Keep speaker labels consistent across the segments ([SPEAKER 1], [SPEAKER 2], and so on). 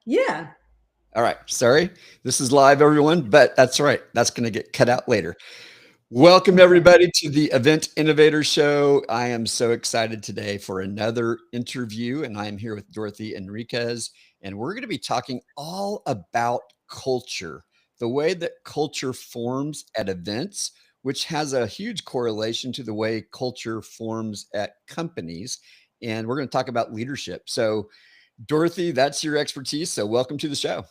[SPEAKER 1] Yeah.
[SPEAKER 2] All right. Sorry. This is live, everyone, but that's right. That's going to get cut out later. Welcome,
[SPEAKER 1] Okay.
[SPEAKER 2] everybody, to the Event Innovator Show. I am so excited today for another interview, and I'm here with Dorothy Enriquez, and we're going to be talking all about culture, the way that culture forms at events, which has a huge correlation to the way culture forms at companies. And we're going to talk about leadership. So, Dorothy, that's your expertise. So, welcome to the show.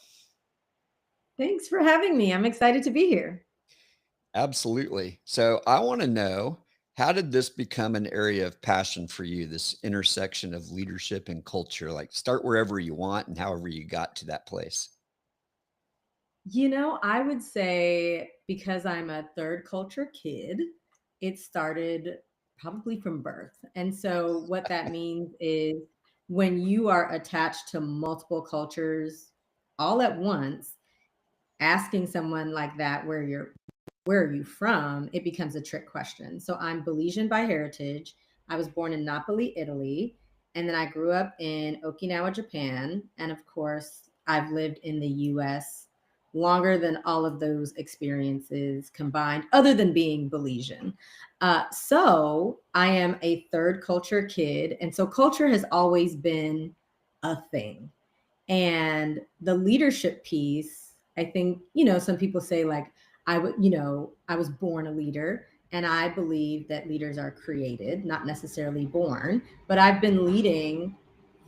[SPEAKER 1] Thanks for having me. I'm excited to be here.
[SPEAKER 2] Absolutely. So I want to know, how did this become an area of passion for you, this intersection of leadership and culture? Like, start wherever you want and however you got to that place.
[SPEAKER 1] I would say because I'm a third culture kid, it started probably from birth. And so, what that means is when you are attached to multiple cultures all at once, asking someone like that, where are you from? It becomes a trick question. So I'm Belizean by heritage. I was born in Napoli, Italy, and then I grew up in Okinawa, Japan. And of course, I've lived in the US longer than all of those experiences combined, other than being Belizean. So I am a third culture kid. And so culture has always been a thing. And the leadership piece, I think, some people say like I was born a leader, and I believe that leaders are created, not necessarily born, but I've been leading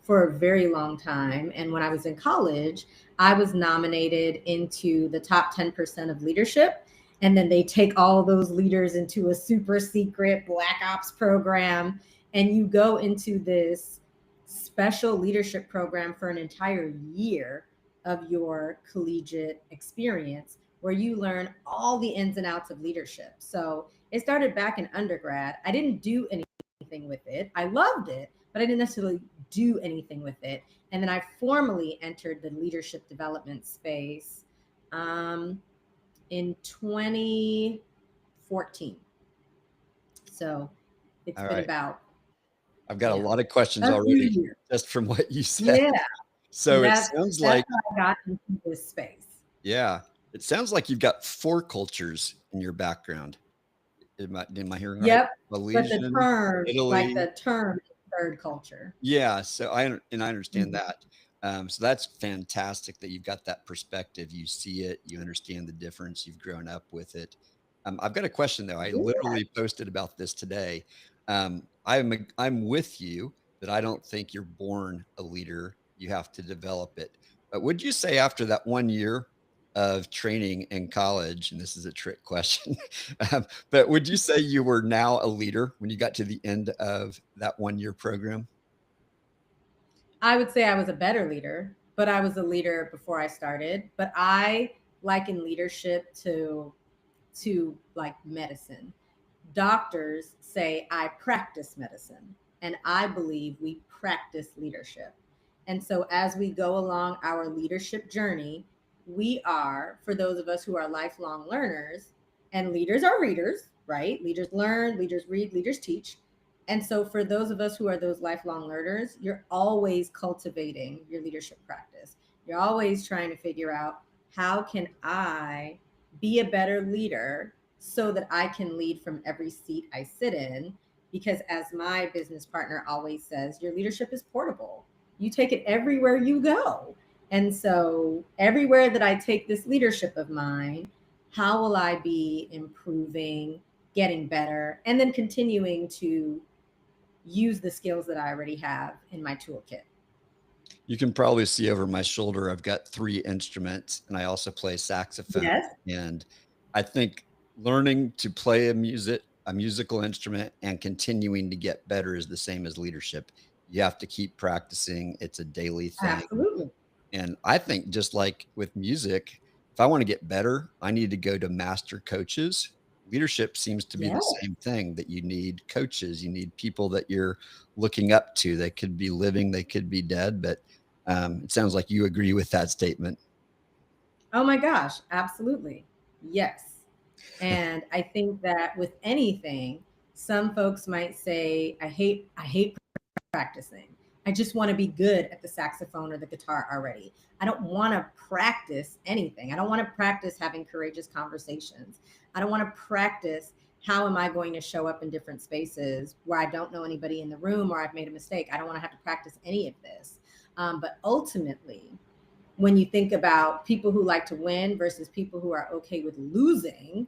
[SPEAKER 1] for a very long time. And when I was in college, I was nominated into the top 10% of leadership. And then they take all those leaders into a super secret black ops program. And you go into this special leadership program for an entire year of your collegiate experience where you learn all the ins and outs of leadership. So it started back in undergrad. I didn't do anything with it. I loved it, but I didn't necessarily do anything with it. And then I formally entered the leadership development space um, in 2014. So it's
[SPEAKER 2] All
[SPEAKER 1] been
[SPEAKER 2] right.
[SPEAKER 1] about,
[SPEAKER 2] I've got a
[SPEAKER 1] yeah,
[SPEAKER 2] lot of questions
[SPEAKER 1] a few
[SPEAKER 2] already
[SPEAKER 1] years.
[SPEAKER 2] just from what you said.
[SPEAKER 1] Yeah.
[SPEAKER 2] So
[SPEAKER 1] And
[SPEAKER 2] it
[SPEAKER 1] that's
[SPEAKER 2] sounds
[SPEAKER 1] that's
[SPEAKER 2] like,
[SPEAKER 1] how I got into this space.
[SPEAKER 2] yeah, it sounds like you've got four cultures in your background. Am I hearing right?
[SPEAKER 1] Yep. But the
[SPEAKER 2] Malaysian,
[SPEAKER 1] term, like
[SPEAKER 2] Italy.
[SPEAKER 1] the term is third culture.
[SPEAKER 2] Yeah, so I understand
[SPEAKER 1] Mhm.
[SPEAKER 2] that. So that's fantastic that you've got that perspective. You see it, you understand the difference, you've grown up with it. I've got a question though. I
[SPEAKER 1] Yeah.
[SPEAKER 2] literally posted about this today. I'm with you that I don't think you're born a leader. You have to develop it. But would you say after that 1 year of training in college, and this is a trick question, but would you say you were now a leader when you got to the end of that 1 year program?
[SPEAKER 1] I would say I was a better leader, but I was a leader before I started. But I liken leadership to like medicine. Doctors say I practice medicine, and I believe we practice leadership. And so as we go along our leadership journey, we are, for those of us who are lifelong learners, and leaders are readers, right? Leaders learn, leaders read, leaders teach. And so for those of us who are those lifelong learners, you're always cultivating your leadership practice. You're always trying to figure out, how can I be a better leader so that I can lead from every seat I sit in? Because as my business partner always says, your leadership is portable. You take it everywhere you go. And so, everywhere that I take this leadership of mine, how will I be improving, getting better, and then continuing to use the skills that I already have in my toolkit?
[SPEAKER 2] You can probably see over my shoulder, I've got 3 instruments, and I also play saxophone,
[SPEAKER 1] Yes,
[SPEAKER 2] and I think learning to play a musical instrument and continuing to get better is the same as leadership. You have to keep practicing, it's a daily thing,
[SPEAKER 1] absolutely.
[SPEAKER 2] and I think just like with music, if I wanna get better, I need to go to master coaches. Leadership seems to be
[SPEAKER 1] Yeah.
[SPEAKER 2] the same thing, that you need coaches, you need people that you're looking up to. They could be living, they could be dead, but, it sounds like you agree with that statement.
[SPEAKER 1] Oh my gosh, absolutely. Yes. And I think that with anything, some folks might say, I hate practicing. I just want to be good at the saxophone or the guitar already. I don't want to practice anything. I don't want to practice having courageous conversations. I don't want to practice how am I going to show up in different spaces where I don't know anybody in the room or I've made a mistake. I don't want to have to practice any of this. But ultimately, when you think about people who like to win versus people who are okay with losing,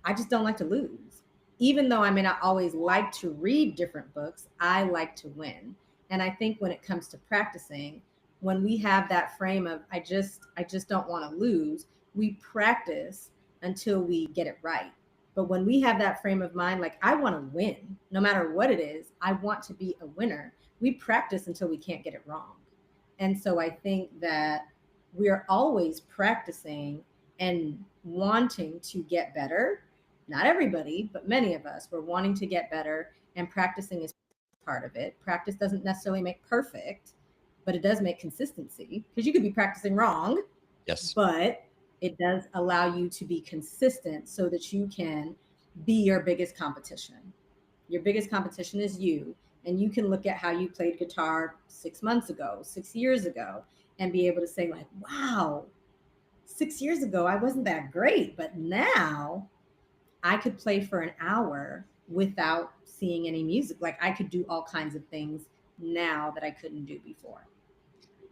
[SPEAKER 1] I just don't like to lose. Even though I may not always like to read different books, I like to win. And I think when it comes to practicing, when we have that frame of I just don't want to lose, we practice until we get it right. But when we have that frame of mind, like I want to win, no matter what it is, I want to be a winner. We practice until we can't get it wrong. And so I think that we're always practicing and wanting to get better. Not everybody, but many of us, we're wanting to get better, and practicing is part of it. Practice doesn't necessarily make perfect, but it does make consistency because you could be practicing wrong,
[SPEAKER 2] Yes.
[SPEAKER 1] but it does allow you to be consistent so that you can be your biggest competition. Your biggest competition is you, and you can look at how you played guitar 6 months ago, 6 years ago, and be able to say, like, wow, 6 years ago, I wasn't that great, but now I could play for an hour without seeing any music. Like I could do all kinds of things now that I couldn't do before.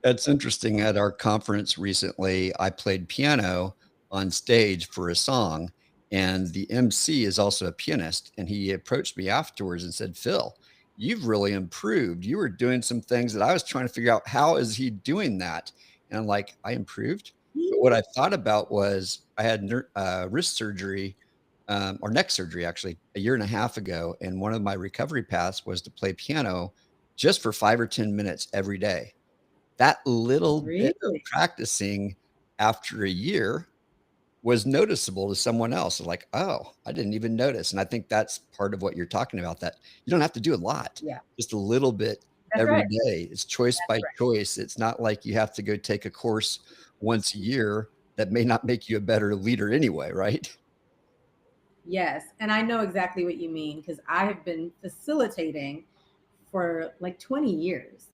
[SPEAKER 2] That's interesting. At our conference recently, I played piano on stage for a song, and the MC is also a pianist. And he approached me afterwards and said, Phil, you've really improved. You were doing some things that I was trying to figure out. How is he doing that? And I'm like, I improved. But what I thought about was I had wrist surgery or neck surgery actually a year and a half ago. And one of my recovery paths was to play piano just for 5 or 10 minutes every day. That little bit of
[SPEAKER 1] Really?
[SPEAKER 2] practicing after a year was noticeable to someone else. Like, "Oh, I didn't even notice." And I think that's part of what you're talking about, that you don't have to do a lot,
[SPEAKER 1] Yeah,
[SPEAKER 2] just a little bit
[SPEAKER 1] that's
[SPEAKER 2] every
[SPEAKER 1] right.
[SPEAKER 2] day. It's choice
[SPEAKER 1] That's
[SPEAKER 2] by
[SPEAKER 1] right.
[SPEAKER 2] choice. It's not like you have to go take a course once a year that may not make you a better leader anyway, right?
[SPEAKER 1] Yes. And I know exactly what you mean because I have been facilitating for like 20 years.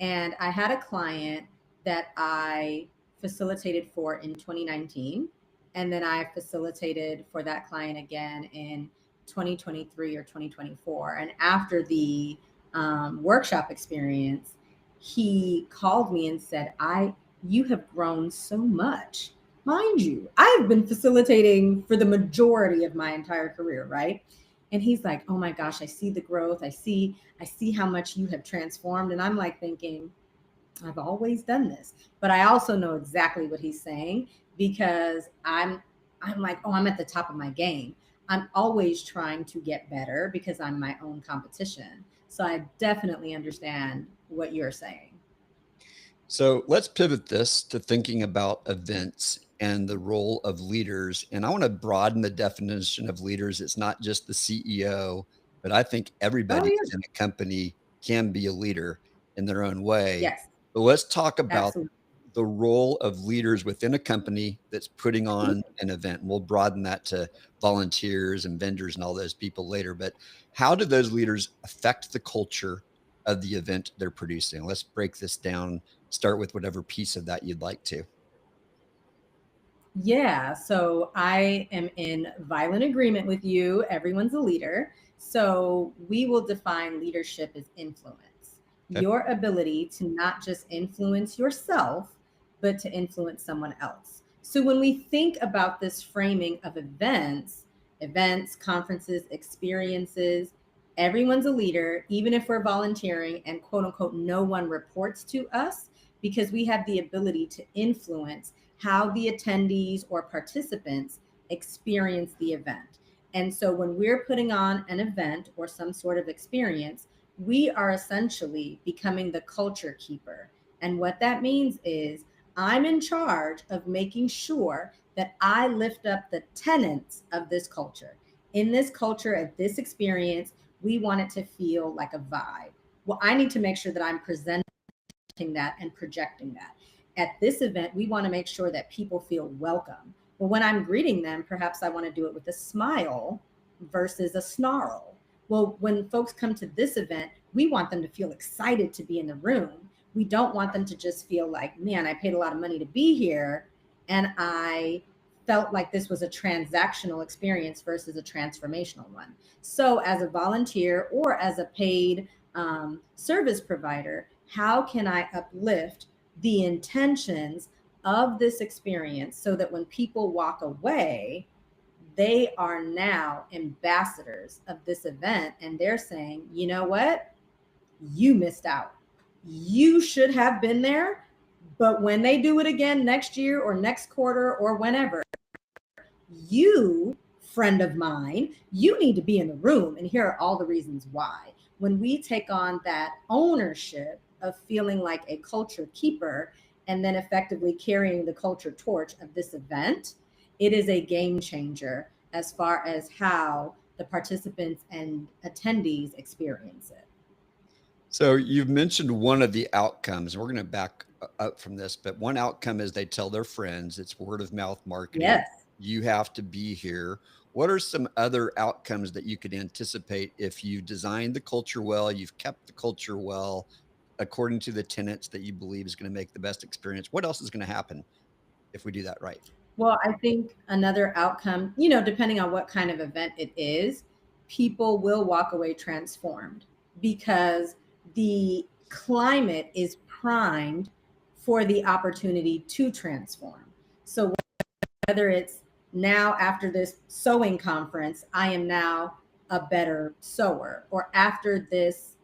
[SPEAKER 1] And I had a client that I facilitated for in 2019. And then I facilitated for that client again in 2023 or 2024. And after the workshop experience, he called me and said, you have grown so much. Mind you, I've been facilitating for the majority of my entire career, right? And he's like, oh my gosh, I see the growth. I see how much you have transformed. And I'm like thinking, I've always done this. But I also know exactly what he's saying because I'm like, oh, I'm at the top of my game. I'm always trying to get better because I'm my own competition. So I definitely understand what you're saying.
[SPEAKER 2] So let's pivot this to thinking about events and the role of leaders. And I want to broaden the definition of leaders. It's not just the CEO, but I think
[SPEAKER 1] Oh
[SPEAKER 2] everybody
[SPEAKER 1] yeah.
[SPEAKER 2] in a company can be a leader in their own way.
[SPEAKER 1] Yes,
[SPEAKER 2] But let's talk about
[SPEAKER 1] absolutely.
[SPEAKER 2] the role of leaders within a company that's putting on an event. And we'll broaden that to volunteers and vendors and all those people later. But how do those leaders affect the culture of the event they're producing? Let's break this down. Start with whatever piece of that you'd like to.
[SPEAKER 1] Yeah, so I am in violent agreement with you. Everyone's a leader. So we will define leadership as influence,
[SPEAKER 2] Okay.
[SPEAKER 1] your ability to not just influence yourself, but to influence someone else. So when we think about this framing of events, conferences, experiences, everyone's a leader, even if we're volunteering and quote unquote, no one reports to us because we have the ability to influence how the attendees or participants experience the event. And so when we're putting on an event or some sort of experience, we are essentially becoming the culture keeper. And what that means is I'm in charge of making sure that I lift up the tenets of this culture. In this culture, at this experience, we want it to feel like a vibe. Well, I need to make sure that I'm presenting that and projecting that. At this event, we want to make sure that people feel welcome. Well, when I'm greeting them, perhaps I want to do it with a smile versus a snarl. Well, when folks come to this event, we want them to feel excited to be in the room. We don't want them to just feel like, man, I paid a lot of money to be here, and I felt like this was a transactional experience versus a transformational one. So, as a volunteer or as a paid service provider, how can I uplift the intentions of this experience so that when people walk away, they are now ambassadors of this event and they're saying, you know what? You missed out. You should have been there. But when they do it again next year or next quarter or whenever, you, friend of mine, you need to be in the room. And here are all the reasons why. When we take on that ownership of feeling like a culture keeper and then effectively carrying the culture torch of this event, it is a game changer as far as how the participants and attendees experience it.
[SPEAKER 2] So you've mentioned one of the outcomes, and we're going to back up from this, but one outcome is they tell their friends. It's word of mouth marketing.
[SPEAKER 1] Yes.
[SPEAKER 2] You have to be here. What are some other outcomes that you could anticipate if you designed the culture well, you've kept the culture well, according to the tenets that you believe is going to make the best experience? What else is going to happen if we do that right?
[SPEAKER 1] Well, I think another outcome, depending on what kind of event it is, people will walk away transformed because the climate is primed for the opportunity to transform. So whether it's now after this sewing conference, I am now a better sewer, or after this,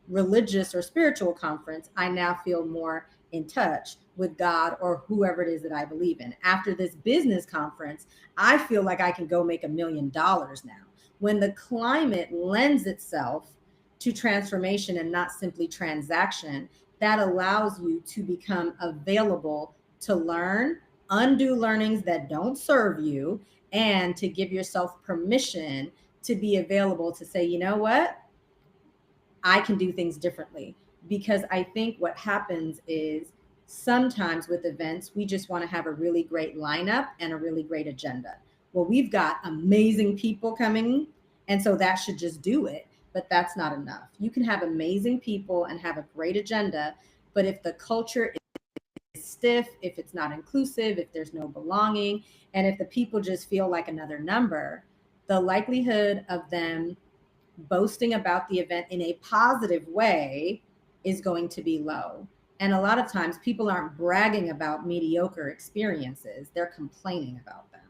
[SPEAKER 1] religious or spiritual conference, I now feel more in touch with God or whoever it is that I believe in. After this business conference, I feel like I can go make $1 million now. When the climate lends itself to transformation and not simply transaction, that allows you to become available to learn, undo learnings that don't serve you, and to give yourself permission to be available to say, you know what? I can do things differently. Because I think what happens is sometimes with events, we just want to have a really great lineup and a really great agenda. Well, we've got amazing people coming, and so that should just do it. But that's not enough. You can have amazing people and have a great agenda, but if the culture is stiff, if it's not inclusive, if there's no belonging, and if the people just feel like another number, the likelihood of them boasting about the event in a positive way is going to be low. And a lot of times people aren't bragging about mediocre experiences, they're complaining about them.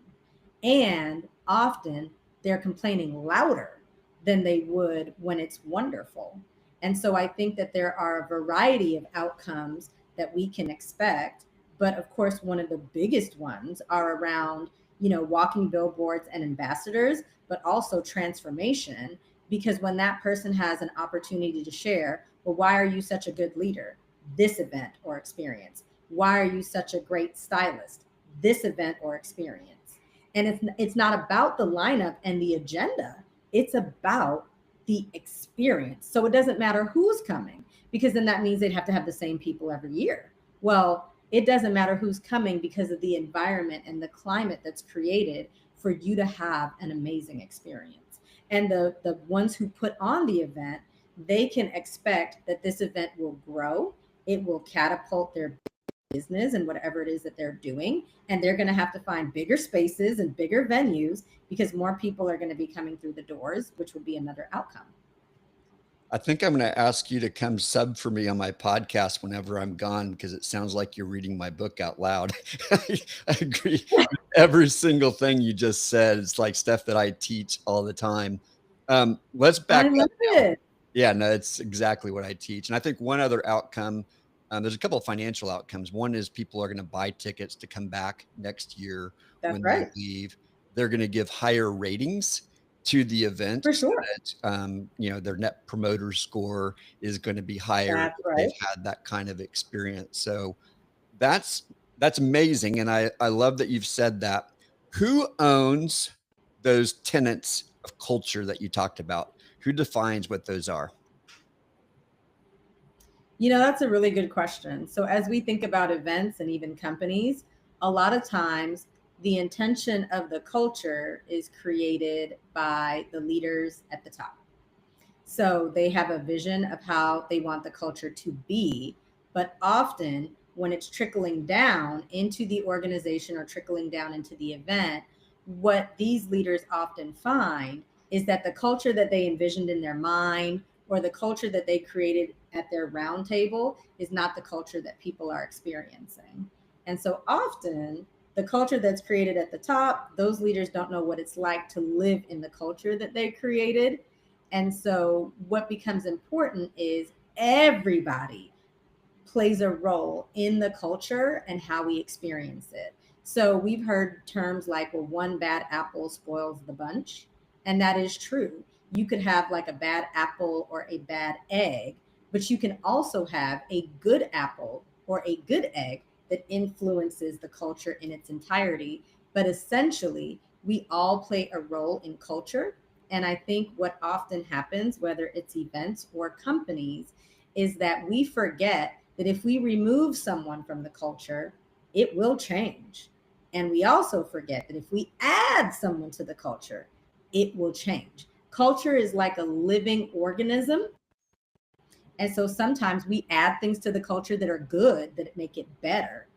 [SPEAKER 1] And often they're complaining louder than they would when it's wonderful. And so I think that there are a variety of outcomes that we can expect. But of course, one of the biggest ones are around, walking billboards and ambassadors, but also transformation. Because when that person has an opportunity to share, well, why are you such a good leader? This event or experience. Why are you such a great stylist? This event or experience. And it's not about the lineup and the agenda. It's about the experience. So it doesn't matter who's coming, because then that means they'd have to have the same people every year. Well, it doesn't matter who's coming because of the environment and the climate that's created for you to have an amazing experience. And the ones who put on the event, they can expect that this event will grow. It will catapult their business and whatever it is that they're doing. And they're going to have to find bigger spaces and bigger venues because more people are going to be coming through the doors, which would be another outcome.
[SPEAKER 2] I think I'm going to ask you to come sub for me on my podcast whenever I'm gone, because it sounds like you're reading my book out loud. I agree with every single thing you just said. It's like stuff that I teach all the time. Let's back
[SPEAKER 1] I love
[SPEAKER 2] up now.
[SPEAKER 1] it.
[SPEAKER 2] Yeah, no, it's exactly what I teach. And I think one other outcome, there's a couple of financial outcomes. One is people are going to buy tickets to come back next year
[SPEAKER 1] That's
[SPEAKER 2] when
[SPEAKER 1] right.
[SPEAKER 2] they leave. They're going to give higher ratings to the event
[SPEAKER 1] For
[SPEAKER 2] so
[SPEAKER 1] sure.
[SPEAKER 2] that their net promoter score is going to be higher
[SPEAKER 1] That's
[SPEAKER 2] if
[SPEAKER 1] right.
[SPEAKER 2] they've had that kind of experience. So that's amazing, and I love that you've said that. Who owns those tenets of culture that you talked about? Who defines what those are?
[SPEAKER 1] That's a really good question. So, as we think about events and even companies, a lot of times the intention of the culture is created by the leaders at the top. So they have a vision of how they want the culture to be, but often when it's trickling down into the organization or trickling down into the event, what these leaders often find is that the culture that they envisioned in their mind or the culture that they created at their round table is not the culture that people are experiencing. And so often the culture that's created at the top, those leaders don't know what it's like to live in the culture that they created. And so, what becomes important is everybody plays a role in the culture and how we experience it. So, we've heard terms like, well, one bad apple spoils the bunch. And that is true. You could have like a bad apple or a bad egg, but you can also have a good apple or a good egg that influences the culture in its entirety. But essentially, we all play a role in culture. And I think what often happens, whether it's events or companies, is that we forget that if we remove someone from the culture, it will change. And we also forget that if we add someone to the culture, it will change. Culture is like a living organism. And so sometimes we add things to the culture that are good that make it better.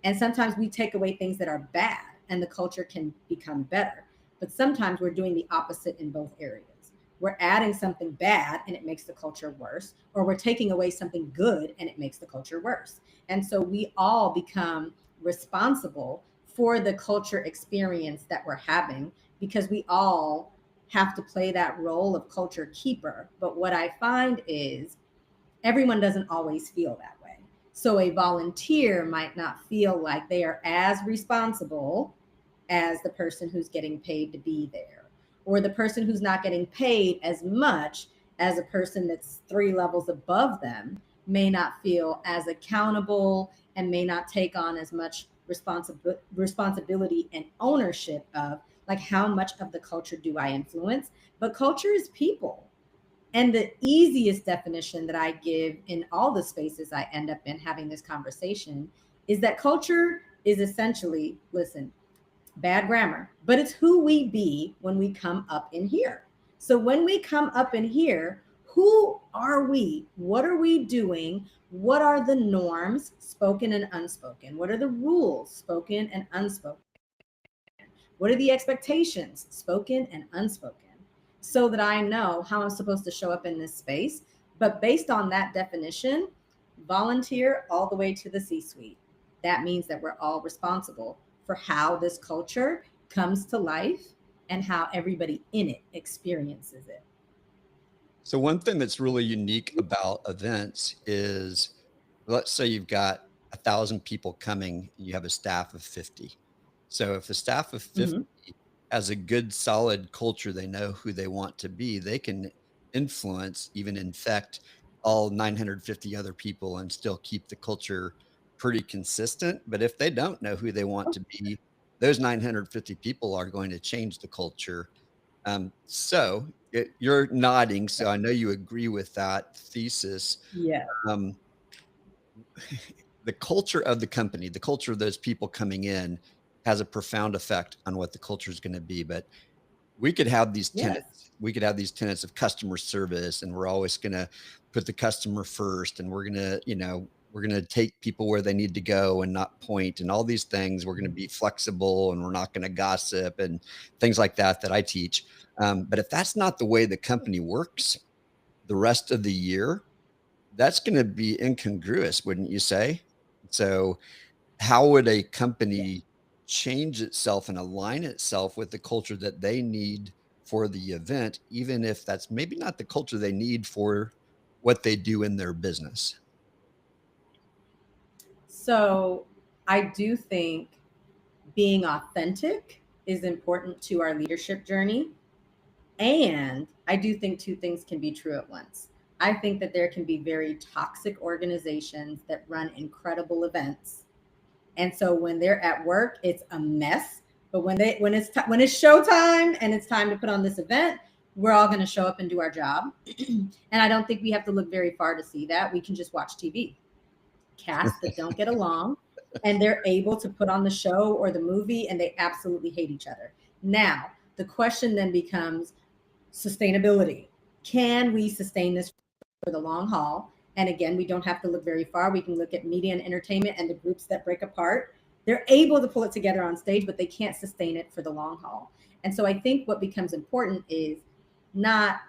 [SPEAKER 1] And sometimes we take away things that are bad and the culture can become better. But sometimes we're doing the opposite in both areas. We're adding something bad and it makes the culture worse, or we're taking away something good and it makes the culture worse. And so we all become responsible for the culture experience that we're having because we all have to play that role of culture keeper. But what I find is everyone doesn't always feel that way. So a volunteer might not feel like they are as responsible as the person who's getting paid to be there, or the person who's not getting paid as much as a person that's three levels above them may not feel as accountable and may not take on as much responsibility and ownership of like how much of the culture do I influence. But culture is people, and the easiest definition that I give in all the spaces I end up in having this conversation is that culture is essentially, listen, bad grammar, but it's who we be when we come up in here. So when we come up in here, who are we? What are we doing? What are the norms, spoken and unspoken? What are the rules, spoken and unspoken? What are the expectations, spoken and unspoken? So that I know how I'm supposed to show up in this space. But based on that definition, volunteer all the way to the C suite. That means that we're all responsible for how this culture comes to life and how everybody in it experiences it.
[SPEAKER 2] So one thing that's really unique about events is, let's say you've got 1,000 people coming, and you have a staff of 50. So if the staff of 50
[SPEAKER 1] Mhm.
[SPEAKER 2] has a good, solid culture, they know who they want to be, they can influence, even infect all 950 other people and still keep the culture pretty consistent. But if they don't know who they want to be, those 950 people are going to change the culture. You're nodding, so I know you agree with that thesis.
[SPEAKER 1] Yeah.
[SPEAKER 2] Um, the culture of the company, the culture of those people coming in has a profound effect on what the culture is gonna be, but we could have these
[SPEAKER 1] Yes.
[SPEAKER 2] tenets. We could have these tenets of customer service, and we're always gonna put the customer first, and we're gonna take people where they need to go and not point, and all these things. We're gonna be flexible, and we're not gonna gossip, and things like that that I teach. But if that's not the way the company works the rest of the year, that's gonna be incongruous, wouldn't you say? So, how would a
[SPEAKER 1] Yeah.
[SPEAKER 2] company change itself and align itself with the culture that they need for the event, even if that's maybe not the culture they need for what they do in their business?
[SPEAKER 1] So I do think being authentic is important to our leadership journey. And I do think two things can be true at once. I think that there can be very toxic organizations that run incredible events. And so when they're at work, it's a mess. But when it's showtime and it's time to put on this event, we're all going to show up and do our job. And I don't think we have to look very far to see that. We can just watch TV. Casts that don't get along and they're able to put on the show or the movie and they absolutely hate each other. Now, the question then becomes sustainability. Can we sustain this for the long haul? And again, we don't have to look very far. We can look at media and entertainment and the groups that break apart. They're able to pull it together on stage, but they can't sustain it for the long haul. And so I think what becomes important is not,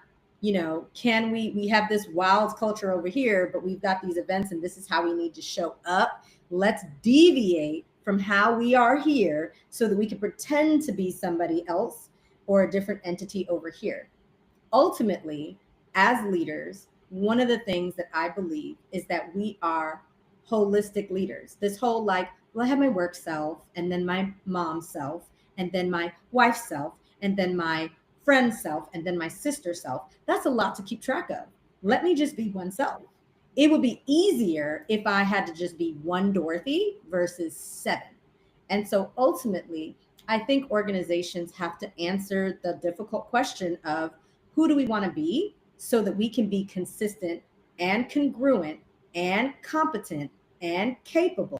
[SPEAKER 1] can we have this wild culture over here, but we've got these events and this is how we need to show up. Let's deviate from how we are here so that we can pretend to be somebody else or a different entity over here. Ultimately, as leaders, one of the things that I believe is that we are holistic leaders. This whole like, well, I have my work self, and then my mom self, and then my wife self, and then my friend self, and then my sister self. That's a lot to keep track of. Let me just be one self. It would be easier if I had to just be one Dorothy versus seven. And so ultimately, I think organizations have to answer the difficult question of who do we want to be so that we can be consistent and congruent and competent and capable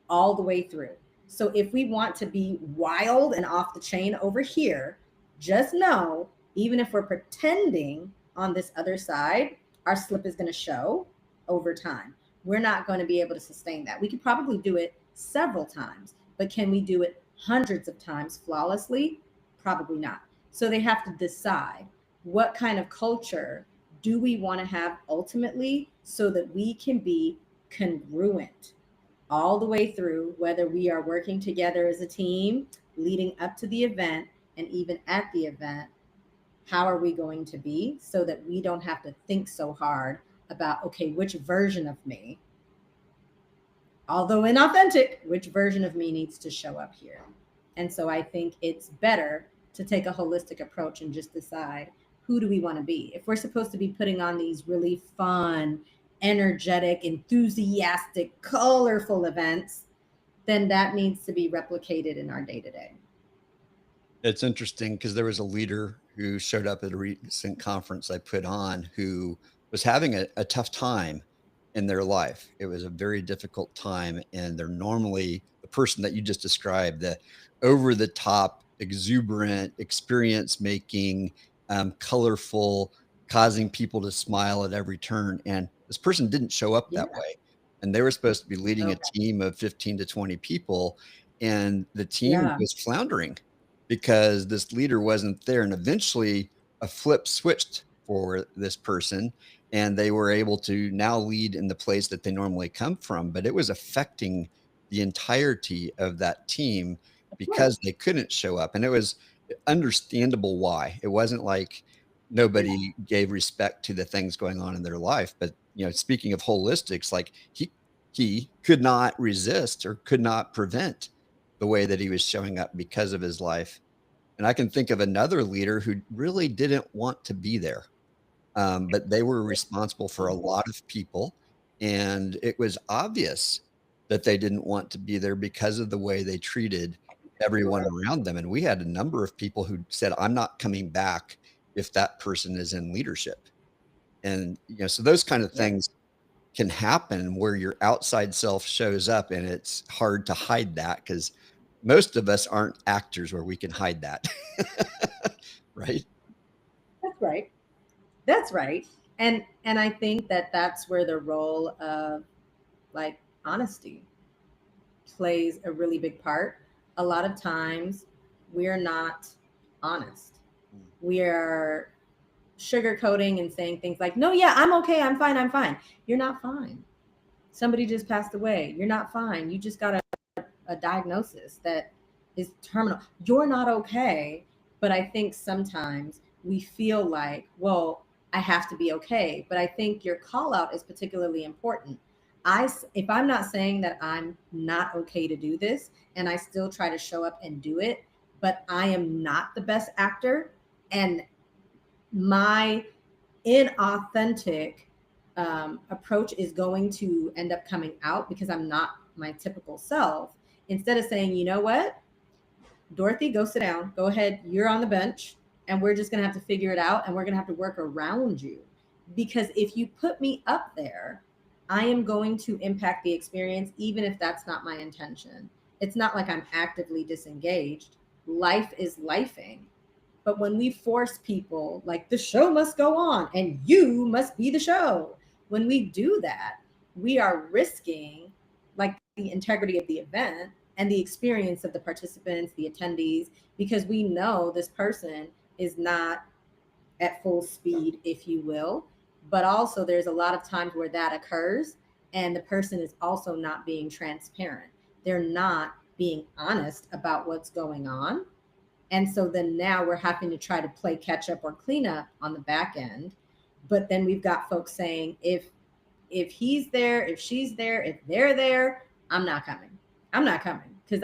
[SPEAKER 1] all the way through. So if we want to be wild and off the chain over here, just know, even if we're pretending on this other side, our slip is going to show over time. We're not going to be able to sustain that. We could probably do it several times, but can we do it hundreds of times flawlessly? Probably not. So they have to decide what kind of culture do we want to have ultimately so that we can be congruent all the way through, whether we are working together as a team, leading up to the event, and even at the event. How are we going to be so that we don't have to think so hard about, okay, which version of me, although inauthentic, which version of me needs to show up here? And so I think it's better to take a holistic approach and just decide who do we want to be. If we're supposed to be putting on these really fun, energetic, enthusiastic, colorful events, then that needs to be replicated in our day to day.
[SPEAKER 2] It's interesting because there was a leader who showed up at a recent conference I put on who was having a tough time in their life. It was a very difficult time. And they're normally the person that you just described, the over the top, exuberant, experience making, colorful, causing people to smile at every turn. And this person didn't show up
[SPEAKER 1] Yeah.
[SPEAKER 2] that way. And they were supposed to be leading a
[SPEAKER 1] Okay.
[SPEAKER 2] team of 15 to 20 people. And the team
[SPEAKER 1] Yeah.
[SPEAKER 2] was floundering because this leader wasn't there. And eventually a flip switched for this person and they were able to now lead in the place that they normally come from. But it was affecting the entirety of that team
[SPEAKER 1] Of course.
[SPEAKER 2] because they couldn't show up. And it was understandable why. It wasn't like
[SPEAKER 1] Yeah.
[SPEAKER 2] nobody gave respect to the things going on in their life. But speaking of holistics, like he could not resist or could not prevent the way that he was showing up because of his life. And I can think of another leader who really didn't want to be there, but they were responsible for a lot of people. And it was obvious that they didn't want to be there because of the way they treated everyone
[SPEAKER 1] Sure.
[SPEAKER 2] around them. And we had a number of people who said, I'm not coming back if that person is in leadership. And, so those kind of
[SPEAKER 1] Yeah.
[SPEAKER 2] things can happen where your outside self shows up and it's hard to hide that because most of us aren't actors where we can hide that. Right?
[SPEAKER 1] That's right. That's right. And I think that that's where the role of like honesty plays a really big part. A lot of times we're not honest.
[SPEAKER 2] Mm.
[SPEAKER 1] We are sugarcoating and saying things like, no, yeah, I'm okay. I'm fine. I'm fine. You're not fine. Somebody just passed away. You're not fine. You just got a diagnosis that is terminal. You're not okay. But I think sometimes we feel like, well, I have to be okay. But I think your call out is particularly important. If I'm not saying that I'm not okay to do this and I still try to show up and do it, but I am not the best actor and my inauthentic approach is going to end up coming out because I'm not my typical self. Instead of saying, you know what, Dorothy, go sit down, go ahead, you're on the bench, and we're just going to have to figure it out and we're going to have to work around you. Because if you put me up there, I am going to impact the experience, even if that's not my intention. It's not like I'm actively disengaged. Life is lifing. But when we force people, like the show must go on and you must be the show, when we do that, we are risking like the integrity of the event and the experience of the participants, the attendees, because we know this person is not at full speed, if you will. But also, there's a lot of times where that occurs, and the person is also not being transparent. They're not being honest about what's going on. And so then now we're having to try to play catch up or clean up on the back end. But then we've got folks saying, if he's there, if she's there, if they're there, I'm not coming. I'm not coming because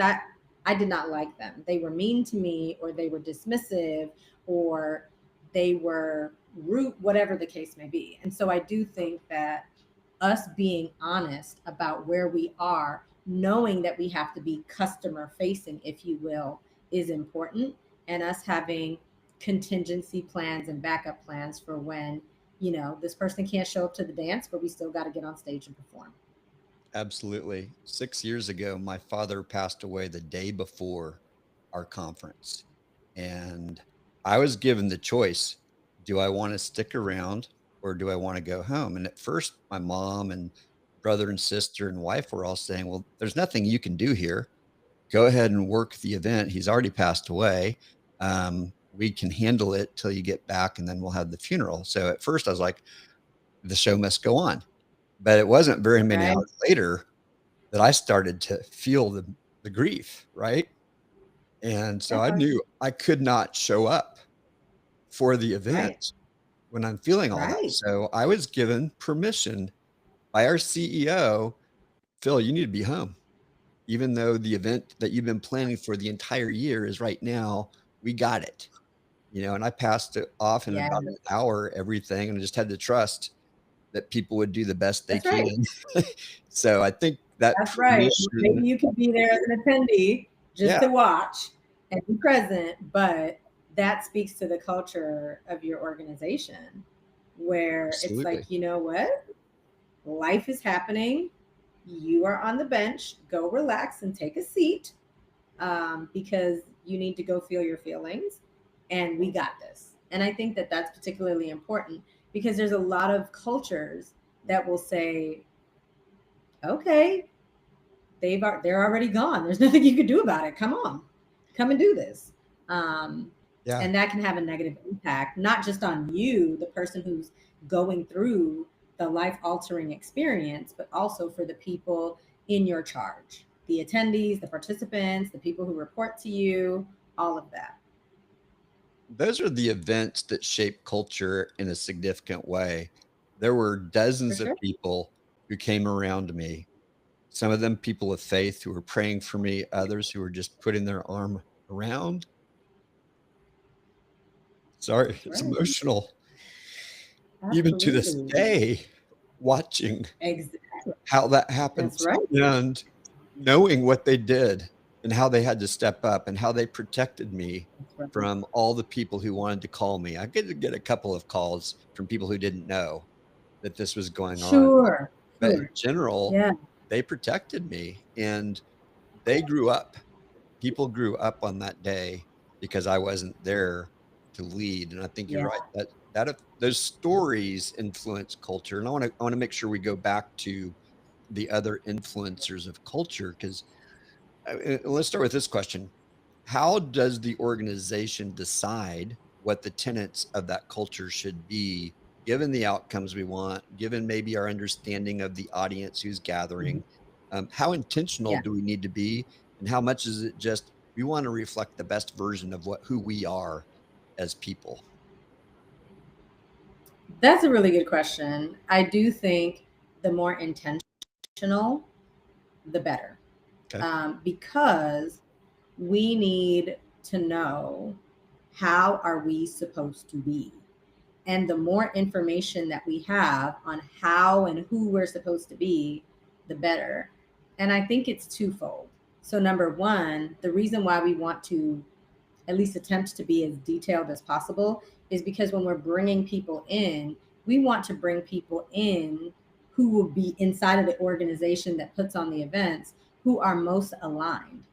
[SPEAKER 1] I did not like them. They were mean to me, or they were dismissive, or they were rude, whatever the case may be. And so I do think that us being honest about where we are, knowing that we have to be customer facing, if you will, is important. And us having contingency plans and backup plans for when, this person can't show up to the dance, but we still got to get on stage and perform.
[SPEAKER 2] Absolutely. 6 years ago, my father passed away the day before our conference. And I was given the choice, do I want to stick around or do I want to go home? And at first, my mom and brother and sister and wife were all saying, well, there's nothing you can do here. Go ahead and work the event. He's already passed away. We can handle it till you get back and then we'll have the funeral. So at first, I was like, the show must go on. But it wasn't very many
[SPEAKER 1] Right.
[SPEAKER 2] hours later that I started to feel the grief, right? And so I
[SPEAKER 1] Yeah.
[SPEAKER 2] knew I could not show up for the
[SPEAKER 1] Right.
[SPEAKER 2] event when I'm feeling all that.
[SPEAKER 1] Right.
[SPEAKER 2] So I was given permission by our CEO, Phil, you need to be home. Even though the event that you've been planning for the entire year is right now, we got it. And I passed it off in
[SPEAKER 1] Yeah.
[SPEAKER 2] about an hour, everything, and I just had to trust that people would do the best they
[SPEAKER 1] That's right.
[SPEAKER 2] can. So I think that
[SPEAKER 1] That's right.
[SPEAKER 2] permission,
[SPEAKER 1] Maybe you could be there as an attendee just
[SPEAKER 2] yeah,
[SPEAKER 1] to watch and be present, but that speaks to the culture of your organization where it's like,
[SPEAKER 2] absolutely.
[SPEAKER 1] you know what? Life is happening. You are on the bench. Go relax and take a seat, because you need to go feel your feelings, and we got this. And I think that that's particularly important because there's a lot of cultures that will say, okay, they're already gone. There's nothing you could do about it. Come on, come and do this. Um,
[SPEAKER 2] Yeah.
[SPEAKER 1] and that can have a negative impact, not just on you, the person who's going through the life altering experience, but also for the people in your charge, the attendees, the participants, the people who report to you, all of that.
[SPEAKER 2] Those are the events that shape culture in a significant way. There were
[SPEAKER 1] For
[SPEAKER 2] dozens of
[SPEAKER 1] sure.
[SPEAKER 2] people who came around me, some of them people of faith who were praying for me, others who were just putting their arm around. Sorry,
[SPEAKER 1] That's
[SPEAKER 2] it's
[SPEAKER 1] right.
[SPEAKER 2] emotional. Even to this
[SPEAKER 1] Absolutely.
[SPEAKER 2] day, watching
[SPEAKER 1] Exactly.
[SPEAKER 2] how that
[SPEAKER 1] That's
[SPEAKER 2] happens
[SPEAKER 1] right.
[SPEAKER 2] and knowing what they did and how they had to step up and how they protected me
[SPEAKER 1] That's right.
[SPEAKER 2] from all the people who wanted to call me. I did get a couple of calls from people who didn't know that this was going on,
[SPEAKER 1] Sure.
[SPEAKER 2] but in
[SPEAKER 1] Sure.
[SPEAKER 2] general,
[SPEAKER 1] Yeah.
[SPEAKER 2] they protected me and they grew up. People grew up on that day because I wasn't there to lead, and I think you're
[SPEAKER 1] Yeah.
[SPEAKER 2] right, that those stories influence culture, and I wanna make sure we go back to the other influencers of culture 'cause let's start with this question. How does the organization decide what the tenets of that culture should be, given the outcomes we want, given maybe our understanding of the audience who's
[SPEAKER 1] Mhm.
[SPEAKER 2] gathering? How intentional
[SPEAKER 1] Yeah.
[SPEAKER 2] do we need to be? And how much is it just we want to reflect the best version of who we are as people?
[SPEAKER 1] That's a really good question. I do think the more intentional, the better,
[SPEAKER 2] Okay.
[SPEAKER 1] because we need to know how are we supposed to be. And the more information that we have on how and who we're supposed to be, the better. And I think it's twofold. So, number one, the reason why we want to at least attempt to be as detailed as possible is because when we're bringing people in, we want to bring people in who will be inside of the organization that puts on the events who are most aligned.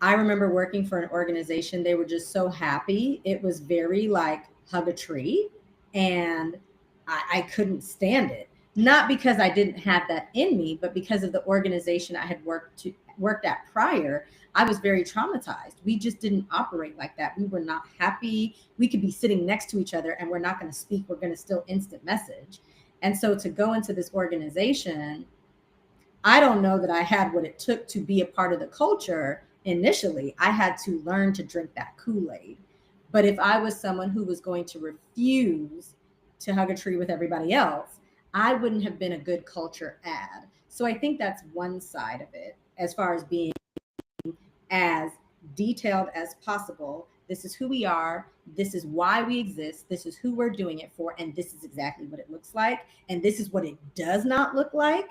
[SPEAKER 1] I remember working for an organization. They were just so happy. It was very like hug a tree. And I couldn't stand it. Not because I didn't have that in me, but because of the organization I had worked at prior. I was very traumatized. We just didn't operate like that. We were not happy. We could be sitting next to each other and we're not going to speak. We're going to still instant message. And so to go into this organization, I don't know that I had what it took to be a part of the culture initially. I had to learn to drink that Kool-Aid. But if I was someone who was going to refuse to hug a tree with everybody else, I wouldn't have been a good culture ad. So I think that's one side of it as far as being as detailed as possible. This is who we are. This is why we exist. This is who we're doing it for. And this is exactly what it looks like. And this is what it does not look like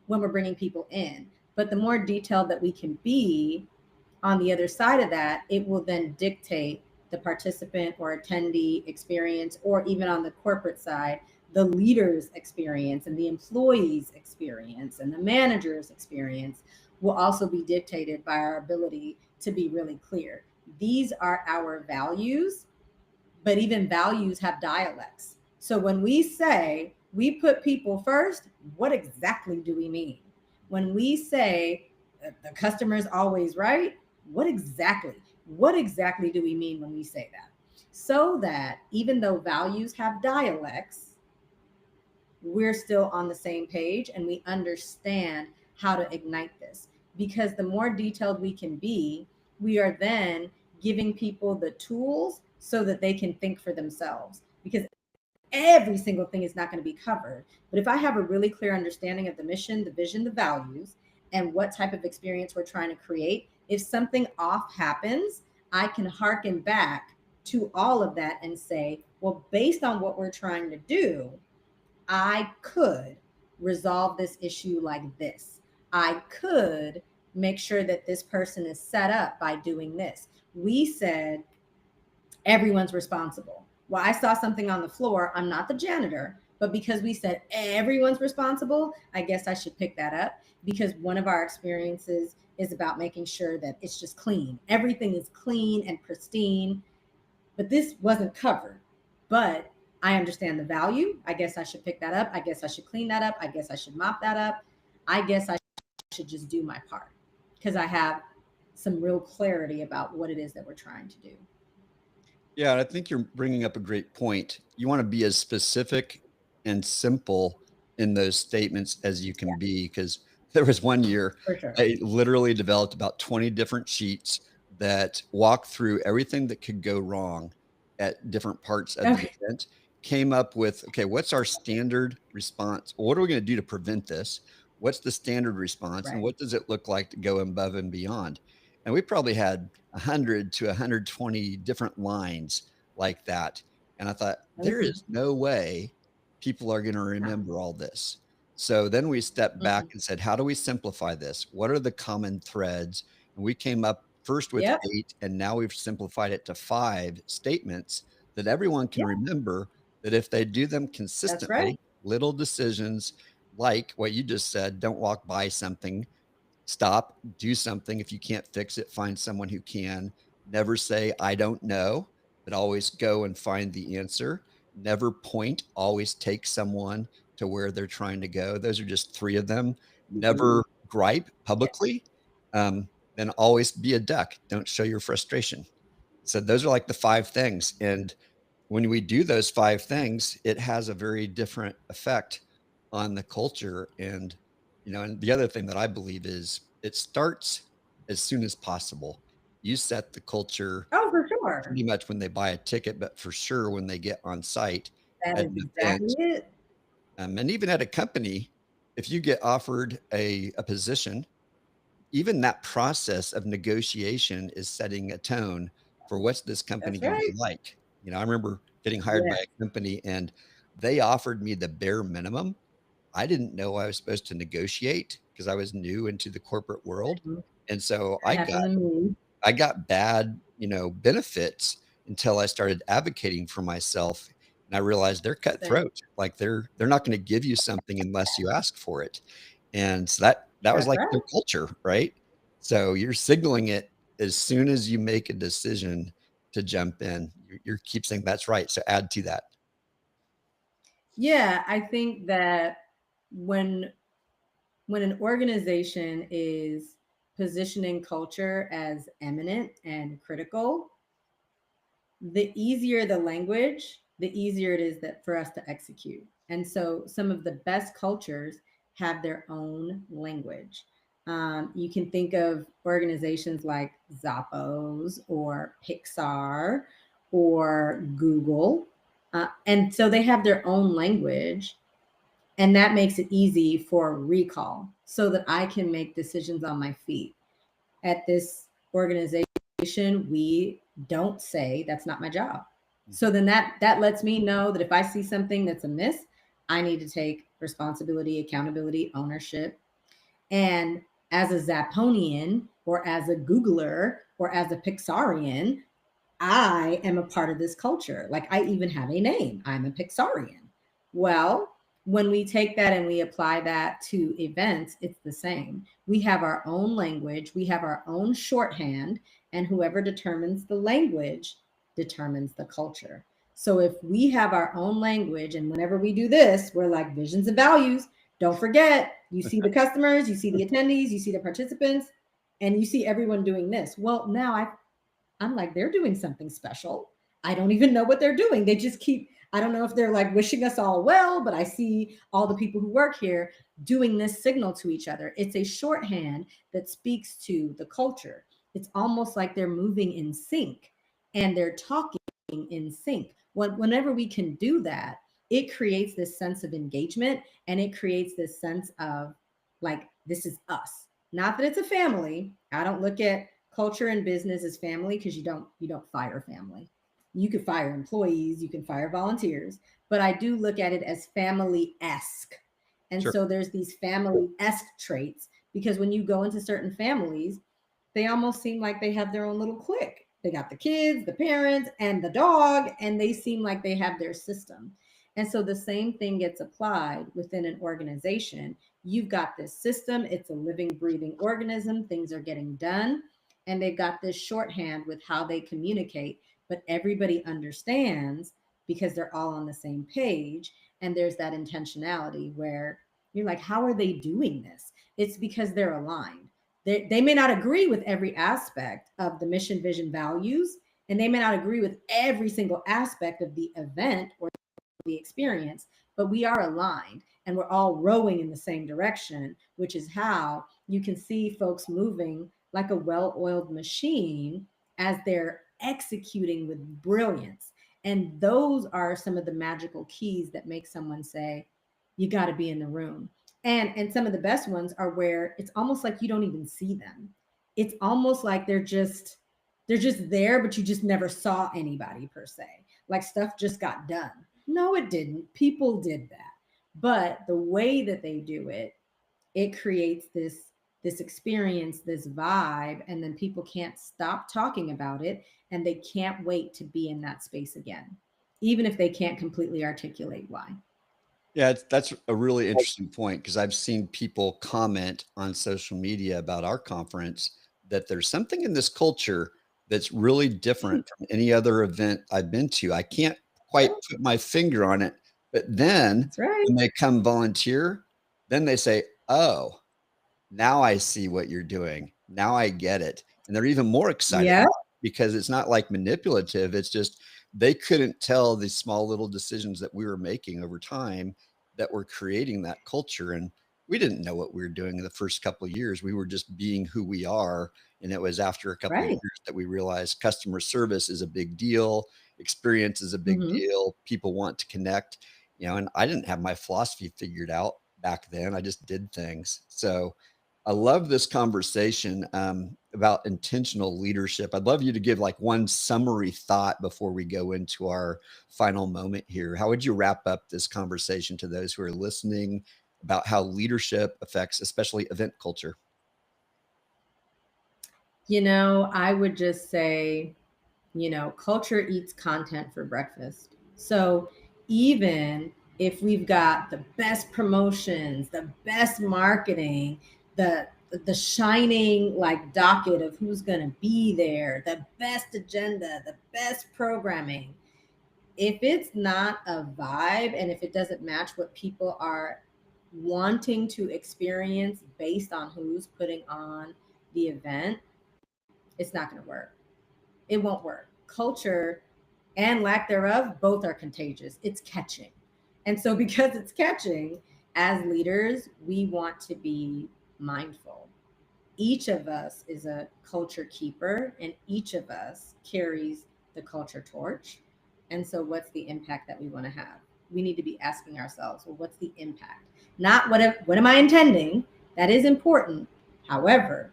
[SPEAKER 1] when we're bringing people in. But the more detailed that we can be on the other side of that, it will then dictate the participant or attendee experience, or even on the corporate side, the leader's experience and the employee's experience and the manager's experience will also be dictated by our ability to be really clear. These are our values, but even values have dialects. So when we say we put people first, what exactly do we mean? When we say the customer is always right, what exactly? What exactly do we mean when we say that? So that even though values have dialects, we're still on the same page and we understand how to ignite this. Because the more detailed we can be, we are then giving people the tools so that they can think for themselves. Because every single thing is not going to be covered. But if I have a really clear understanding of the mission, the vision, the values, and what type of experience we're trying to create, if something off happens, I can hearken back to all of that and say, well, based on what we're trying to do, I could resolve this issue like this. I could make sure that this person is set up by doing this. We said everyone's responsible. Well, I saw something on the floor. I'm not the janitor, but because we said everyone's responsible, I guess I should pick that up because one of our experiences is about making sure that it's just clean. Everything is clean and pristine, but this wasn't covered. But I understand the value. I guess I should pick that up. I guess I should clean that up. I guess I should mop that up. I guess I should just do my part because I have some real clarity about what it is that we're trying to do.
[SPEAKER 2] Yeah, I think you're bringing up a great point. You want to be as specific and simple in those statements as you
[SPEAKER 1] Yeah,
[SPEAKER 2] can be, because there was one year
[SPEAKER 1] for sure.
[SPEAKER 2] I literally developed about 20 different sheets that walked through everything that could go wrong at different parts of the
[SPEAKER 1] Okay.
[SPEAKER 2] event, came up with, okay, what's our standard response? What are we going to do to prevent this? What's the standard response? And
[SPEAKER 1] Right.
[SPEAKER 2] what does it look like to go above and beyond? And we probably had 100 to 120 different lines like that. And I thought, there
[SPEAKER 1] Okay.
[SPEAKER 2] is no way people are going to
[SPEAKER 1] No.
[SPEAKER 2] remember all this. So then we stepped back
[SPEAKER 1] Mm-mm.
[SPEAKER 2] and said, how do we simplify this? What are the common threads? And we came up first with
[SPEAKER 1] Yep.
[SPEAKER 2] 8, and now we've simplified it to 5 statements that everyone can
[SPEAKER 1] Yeah.
[SPEAKER 2] remember, that if they do them
[SPEAKER 1] That's right.
[SPEAKER 2] consistently, little decisions like what you just said, don't walk by something, stop, do something. If you can't fix it, find someone who can. Never say, I don't know, but always go and find the answer. Never point, always take someone to where they're trying to go. Those are just 3 of them.
[SPEAKER 1] Mhm.
[SPEAKER 2] Never gripe
[SPEAKER 1] Yeah.
[SPEAKER 2] publicly. Um, then always be a duck. Don't show your frustration. So those are like the 5 things. And when we do those 5 things, it has a very different effect on the culture. And, and the other thing that I believe is it starts as soon as possible. You set the culture
[SPEAKER 1] Oh, for sure.
[SPEAKER 2] pretty much when they buy a ticket, but for sure when they get on site
[SPEAKER 1] That
[SPEAKER 2] at
[SPEAKER 1] is
[SPEAKER 2] an
[SPEAKER 1] exactly
[SPEAKER 2] event,
[SPEAKER 1] it.
[SPEAKER 2] and even at a company, if you get offered a position, even that process of negotiation is setting a tone for what's this company
[SPEAKER 1] That's
[SPEAKER 2] going to
[SPEAKER 1] right.
[SPEAKER 2] be like. I remember getting hired by
[SPEAKER 1] Yeah.
[SPEAKER 2] a company and they offered me the bare minimum. I didn't know I was supposed to negotiate because I was new into the corporate world.
[SPEAKER 1] Mhm.
[SPEAKER 2] And so
[SPEAKER 1] That happened to me.
[SPEAKER 2] I got bad, benefits until I started advocating for myself. And I realized they're
[SPEAKER 1] Same.
[SPEAKER 2] cutthroat. Like they're not going to give you something unless you ask for it. And so that was
[SPEAKER 1] That's
[SPEAKER 2] like
[SPEAKER 1] right.
[SPEAKER 2] their culture, right? So you're signaling it as soon as you make a decision to jump in, you keep saying that's right. So add to that.
[SPEAKER 1] Yeah, I think that when an organization is positioning culture as eminent and critical, the easier the language, the easier it is that for us to execute. And so some of the best cultures have their own language. You can think of organizations like Zappos or Pixar or Google. And so they have their own language, and that makes it easy for recall so that I can make decisions on my feet. At this organization, we don't say that's not my job. So then that lets me know that if I see something that's amiss, I need to take responsibility, accountability, ownership. And as a Zapponian or as a Googler or as a Pixarian, I am a part of this culture. Like I even have a name. I'm a Pixarian. Well, when we take that and we apply that to events, it's the same. We have our own language, we have our own shorthand, and whoever determines the language determines the culture. So if we have our own language, and whenever we do this, we're like visions and values. Don't forget, you see the customers, you see the attendees, you see the participants, and you see everyone doing this. Well, now I'm like, they're doing something special. I don't even know what they're doing. They just keep, I don't know if they're like wishing us all well, but I see all the people who work here doing this signal to each other. It's a shorthand that speaks to the culture. It's almost like they're moving in sync and they're talking in sync. Whenever we can do that, it creates this sense of engagement and it creates this sense of like, this is us. Not that it's a family. I don't look at culture and business as family because you don't fire family. You can fire employees, you can fire volunteers, but I do look at it as family-esque. And
[SPEAKER 2] Sure.
[SPEAKER 1] so there's these family-esque traits because when you go into certain families, they almost seem like they have their own little clique. They got the kids, the parents, and the dog, and they seem like they have their system. And so the same thing gets applied within an organization. You've got this system, it's a living, breathing organism, things are getting done, and they've got this shorthand with how they communicate, but everybody understands because they're all on the same page. And there's that intentionality where you're like, how are they doing this? It's because they're aligned. They may not agree with every aspect of the mission, vision, values, and they may not agree with every single aspect of the event or the experience, but we are aligned and we're all rowing in the same direction, which is how you can see folks moving like a well oiled machine as they're executing with brilliance. And those are some of the magical keys that make someone say, you got to be in the room. And some of the best ones are where it's almost like you don't even see them. It's almost like they're just there, but you just never saw anybody per se. Like stuff just got done. No, it didn't. People did that. But the way that they do it, it creates this experience, this vibe, and then people can't stop talking about it and they can't wait to be in that space again, even if they can't completely articulate why.
[SPEAKER 2] Yeah, that's a really interesting point because I've seen people comment on social media about our conference that there's something in this culture that's really different from any other event I've been to. I can't quite put my finger on it, but then
[SPEAKER 1] That's right.
[SPEAKER 2] when they come volunteer, then they say, "Oh, now I see what you're doing. Now I get it." And they're even more excited
[SPEAKER 1] Yeah.
[SPEAKER 2] because it's not like manipulative. It's just they couldn't tell these small little decisions that we were making over time that were creating that culture. And we didn't know what we were doing in the first couple of years. We were just being who we are. And it was after a couple of
[SPEAKER 1] Right.
[SPEAKER 2] years that we realized customer service is a big deal, experience is a big
[SPEAKER 1] Hmm.
[SPEAKER 2] deal, people want to connect, and I didn't have my philosophy figured out back then. I just did things. So I love this conversation about intentional leadership. I'd love you to give like one summary thought before we go into our final moment here. How would you wrap up this conversation to those who are listening about how leadership affects, especially event culture?
[SPEAKER 1] I would just say, culture eats content for breakfast. So even if we've got the best promotions, the best marketing, the the shining like docket of who's going to be there, the best agenda, the best programming. If it's not a vibe and if it doesn't match what people are wanting to experience based on who's putting on the event, it's not going to work. It won't work. Culture and lack thereof, both are contagious. It's catching. And so, because it's catching, as leaders, we want to be mindful. Each of us is a culture keeper, and each of us carries the culture torch. And so, what's the impact that we want to have? We need to be asking ourselves, well, what's the impact? Not what am I intending? That is important. However,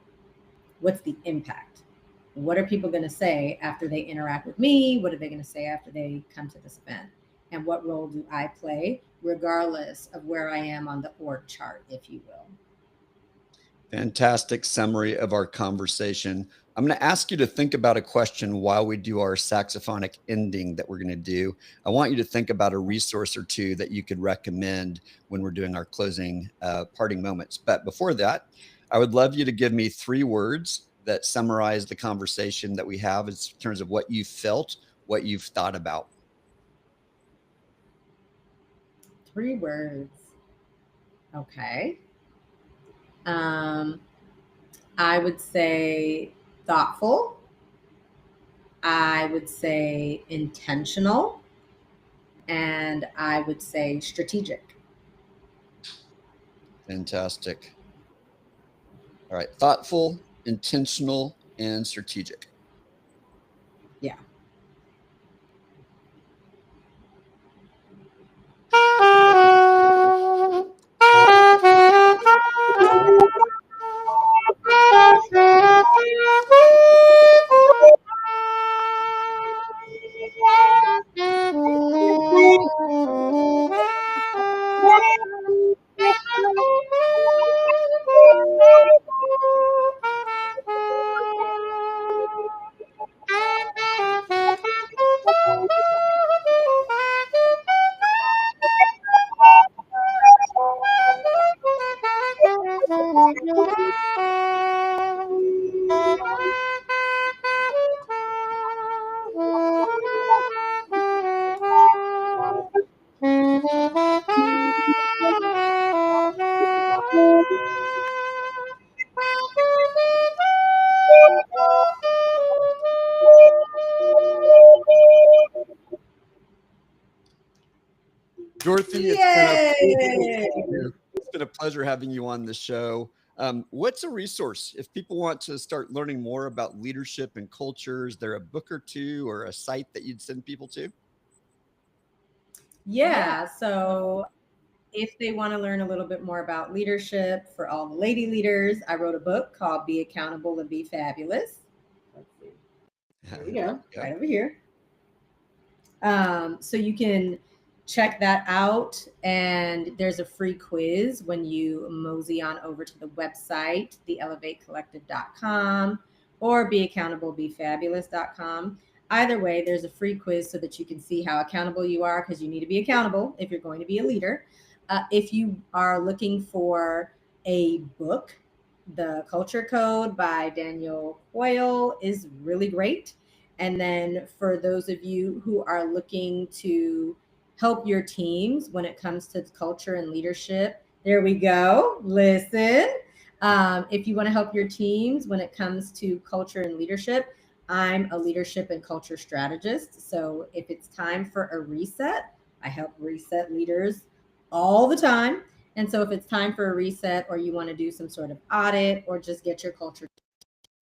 [SPEAKER 1] what's the impact? What are people going to say after they interact with me? What are they going to say after they come to this event? And what role do I play, regardless of where I am on the org chart, if you will?
[SPEAKER 2] Fantastic summary of our conversation. I'm going to ask you to think about a question while we do our saxophonic ending that we're going to do. I want you to think about a resource or two that you could recommend when we're doing our closing parting moments. But before that, I would love you to give me 3 words that summarize the conversation that we have in terms of what you felt, what you've thought about.
[SPEAKER 1] 3 words. Okay. Um, I would say thoughtful. I would say intentional. And I would say strategic.
[SPEAKER 2] Fantastic. All right. Thoughtful, intentional, and strategic.
[SPEAKER 1] Yeah.
[SPEAKER 2] Dorothy, it's been a
[SPEAKER 1] Yay!
[SPEAKER 2] it's been a pleasure having you on the show. What's a resource if people want to start learning more about leadership and culture? Is there a book or two or a site that you'd send people to?
[SPEAKER 1] Yeah. So if they want to learn a little bit more about leadership for all the lady leaders, I wrote a book called Be Accountable and Be Fabulous. Let's see. There we go.
[SPEAKER 2] Yeah.
[SPEAKER 1] Right over here. So you can check that out. And there's a free quiz when you mosey on over to the website, theelevatecollective.com or beaccountable.befabulous.com. Either way, there's a free quiz so that you can see how accountable you are, because you need to be accountable if you're going to be a leader. If you are looking for a book, The Culture Code by Daniel Hoyle is really great. And then for those of you who are looking to help your teams when it comes to culture and leadership, there we go. Listen. If you want to help your teams when it comes to culture and leadership, I'm a leadership and culture strategist. So if it's time for a reset, I help reset leaders all the time. And so if it's time for a reset, or you want to do some sort of audit or just get your culture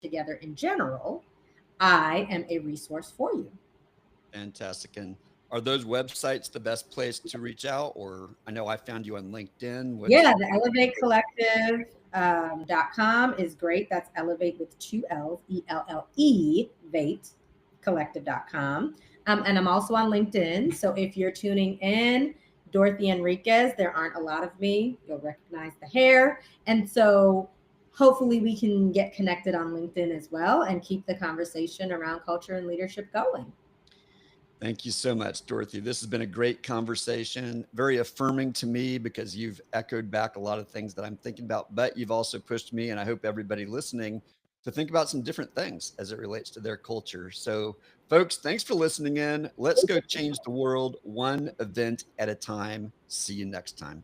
[SPEAKER 1] together in general, I am a resource for you.
[SPEAKER 2] Fantastic. And are those websites the best place to reach out? Or I know I found you on LinkedIn.
[SPEAKER 1] Yeah, the Elevate Collective .com is great. That's Elevate with 2 L's, ELLE, Vate Collective.com. And I'm also on LinkedIn. So if you're tuning in, Dorothy Enriquez, there aren't a lot of me. You'll recognize the hair. And so hopefully we can get connected on LinkedIn as well and keep the conversation around culture and leadership going.
[SPEAKER 2] Thank you so much, Dorothy. This has been a great conversation, very affirming to me because you've echoed back a lot of things that I'm thinking about, but you've also pushed me, and I hope everybody listening to think about some different things as it relates to their culture. So, folks, thanks for listening in. Let's go change the world one event at a time. See you next time.